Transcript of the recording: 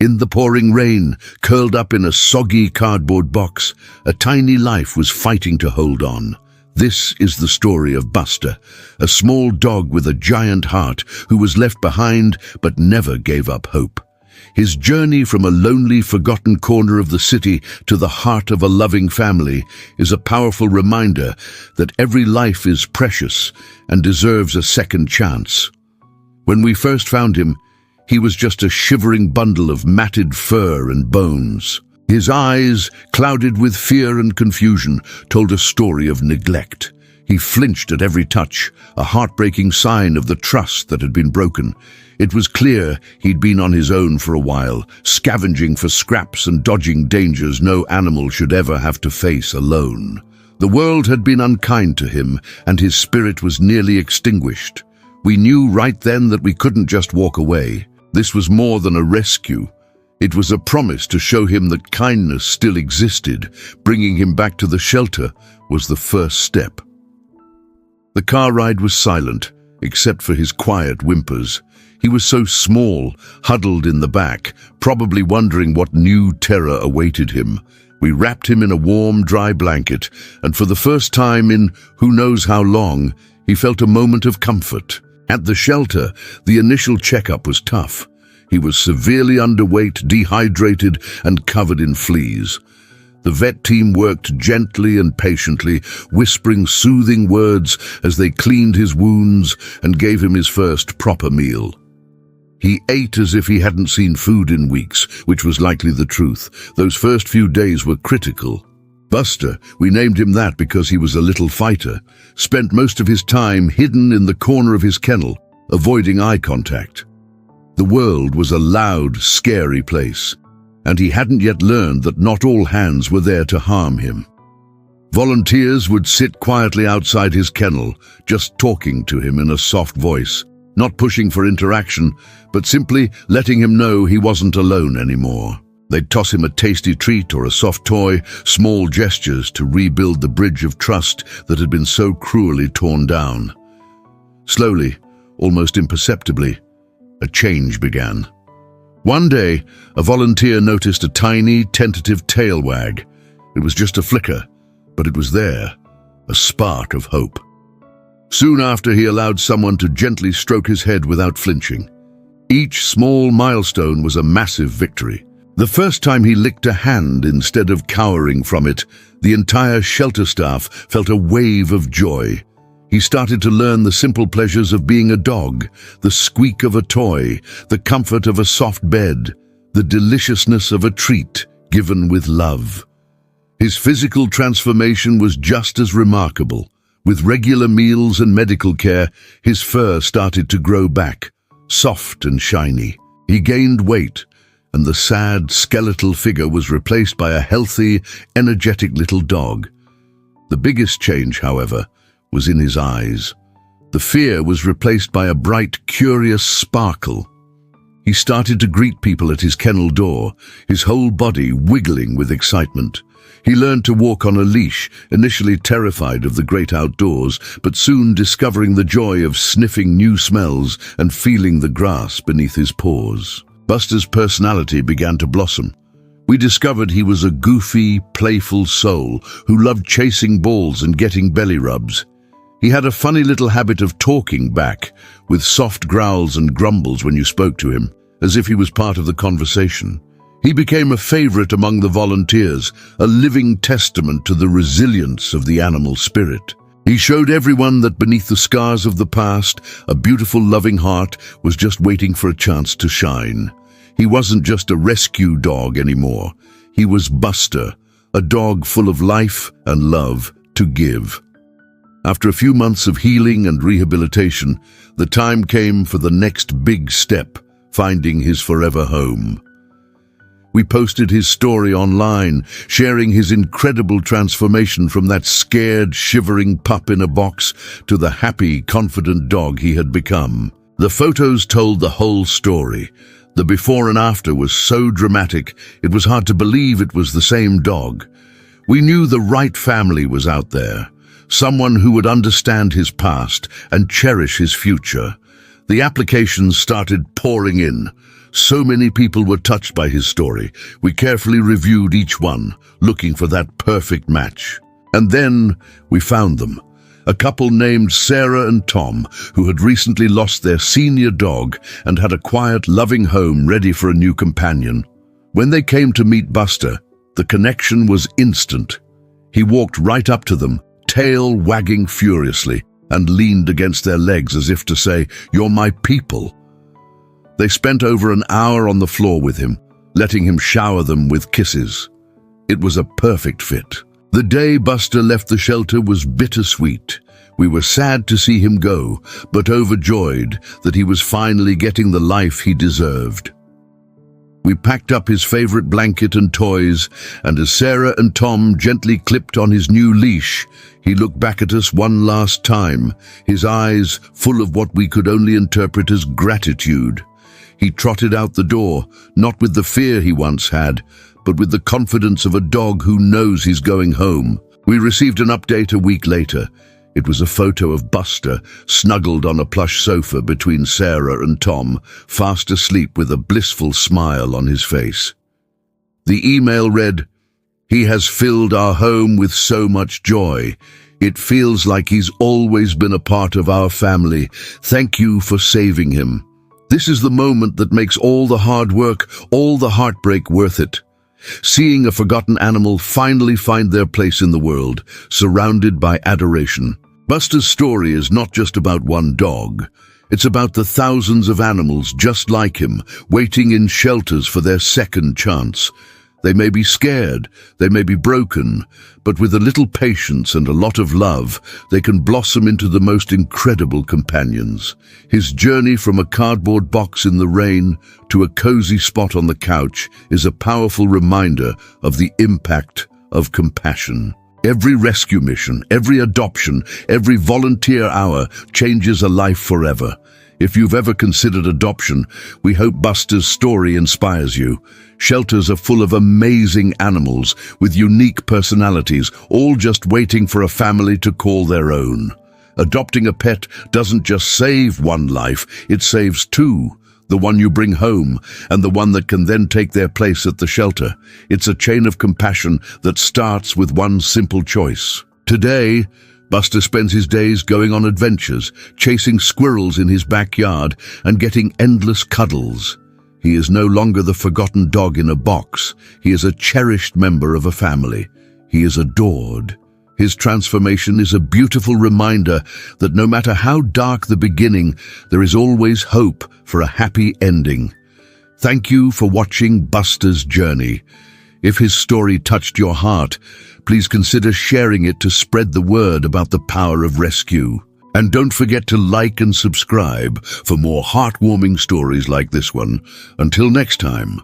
In the pouring rain, curled up in a soggy cardboard box, a tiny life was fighting to hold on. This is the story of Buster, a small dog with a giant heart who was left behind but never gave up hope. His journey from a lonely, forgotten corner of the city to the heart of a loving family is a powerful reminder that every life is precious and deserves a second chance. When we first found him, he was just a shivering bundle of matted fur and bones. His eyes, clouded with fear and confusion, told a story of neglect. He flinched at every touch, a heartbreaking sign of the trust that had been broken. It was clear he'd been on his own for a while, scavenging for scraps and dodging dangers no animal should ever have to face alone. The world had been unkind to him, and his spirit was nearly extinguished. We knew right then that we couldn't just walk away. This was more than a rescue. It was a promise to show him that kindness still existed. Bringing him back to the shelter was the first step. The car ride was silent, except for his quiet whimpers. He was so small, huddled in the back, probably wondering what new terror awaited him. We wrapped him in a warm, dry blanket, and for the first time in who knows how long, he felt a moment of comfort. At the shelter, the initial checkup was tough. He was severely underweight, dehydrated, and covered in fleas. The vet team worked gently and patiently, whispering soothing words as they cleaned his wounds and gave him his first proper meal. He ate as if he hadn't seen food in weeks, which was likely the truth. Those first few days were critical. Buster, we named him that because he was a little fighter, spent most of his time hidden in the corner of his kennel, avoiding eye contact. The world was a loud, scary place, and he hadn't yet learned that not all hands were there to harm him. Volunteers would sit quietly outside his kennel, just talking to him in a soft voice, not pushing for interaction, but simply letting him know he wasn't alone anymore. They'd toss him a tasty treat or a soft toy, small gestures to rebuild the bridge of trust that had been so cruelly torn down. Slowly, almost imperceptibly, a change began. One day, a volunteer noticed a tiny, tentative tail wag. It was just a flicker, but it was there, a spark of hope. Soon after, he allowed someone to gently stroke his head without flinching. Each small milestone was a massive victory. The first time he licked a hand instead of cowering from it, the entire shelter staff felt a wave of joy. He started to learn the simple pleasures of being a dog, the squeak of a toy, the comfort of a soft bed, the deliciousness of a treat given with love. His physical transformation was just as remarkable. With regular meals and medical care, his fur started to grow back, soft and shiny. He gained weight, and the sad, skeletal figure was replaced by a healthy, energetic little dog. The biggest change, however, was in his eyes. The fear was replaced by a bright, curious sparkle. He started to greet people at his kennel door, his whole body wiggling with excitement. He learned to walk on a leash, initially terrified of the great outdoors, but soon discovering the joy of sniffing new smells and feeling the grass beneath his paws. Buster's personality began to blossom. We discovered he was a goofy, playful soul who loved chasing balls and getting belly rubs. He had a funny little habit of talking back, with soft growls and grumbles when you spoke to him, as if he was part of the conversation. He became a favorite among the volunteers, a living testament to the resilience of the animal spirit. He showed everyone that beneath the scars of the past, a beautiful, loving heart was just waiting for a chance to shine. He wasn't just a rescue dog anymore. He was Buster, a dog full of life and love to give. After a few months of healing and rehabilitation, the time came for the next big step, finding his forever home. We posted his story online, sharing his incredible transformation from that scared, shivering pup in a box to the happy, confident dog he had become. The photos told the whole story. The before and after was so dramatic, it was hard to believe it was the same dog. We knew the right family was out there, someone who would understand his past and cherish his future. The applications started pouring in. So many people were touched by his story. We carefully reviewed each one, looking for that perfect match. And then we found them. A couple named Sarah and Tom, who had recently lost their senior dog and had a quiet, loving home ready for a new companion. When they came to meet Buster, the connection was instant. He walked right up to them, tail wagging furiously, and leaned against their legs as if to say, "You're my people." They spent over an hour on the floor with him, letting him shower them with kisses. It was a perfect fit. The day Buster left the shelter was bittersweet. We were sad to see him go, but overjoyed that he was finally getting the life he deserved. We packed up his favorite blanket and toys, and as Sarah and Tom gently clipped on his new leash, he looked back at us one last time, his eyes full of what we could only interpret as gratitude. He trotted out the door, not with the fear he once had, but with the confidence of a dog who knows he's going home. We received an update a week later. It was a photo of Buster, snuggled on a plush sofa between Sarah and Tom, fast asleep with a blissful smile on his face. The email read, "He has filled our home with so much joy. It feels like he's always been a part of our family. Thank you for saving him." This is the moment that makes all the hard work, all the heartbreak worth it. Seeing a forgotten animal finally find their place in the world, surrounded by adoration. Buster's story is not just about one dog. It's about the thousands of animals just like him, waiting in shelters for their second chance. They may be scared, they may be broken, but with a little patience and a lot of love, they can blossom into the most incredible companions. His journey from a cardboard box in the rain to a cozy spot on the couch is a powerful reminder of the impact of compassion. Every rescue mission, every adoption, every volunteer hour changes a life forever. If you've ever considered adoption, we hope Buster's story inspires you. Shelters are full of amazing animals with unique personalities, all just waiting for a family to call their own. Adopting a pet doesn't just save one life, it saves two. The one you bring home and the one that can then take their place at the shelter. It's a chain of compassion that starts with one simple choice. Today, Buster spends his days going on adventures, chasing squirrels in his backyard and getting endless cuddles. He is no longer the forgotten dog in a box. He is a cherished member of a family. He is adored. His transformation is a beautiful reminder that no matter how dark the beginning, there is always hope for a happy ending. Thank you for watching Buster's journey. If his story touched your heart, please consider sharing it to spread the word about the power of rescue. And don't forget to like and subscribe for more heartwarming stories like this one. Until next time,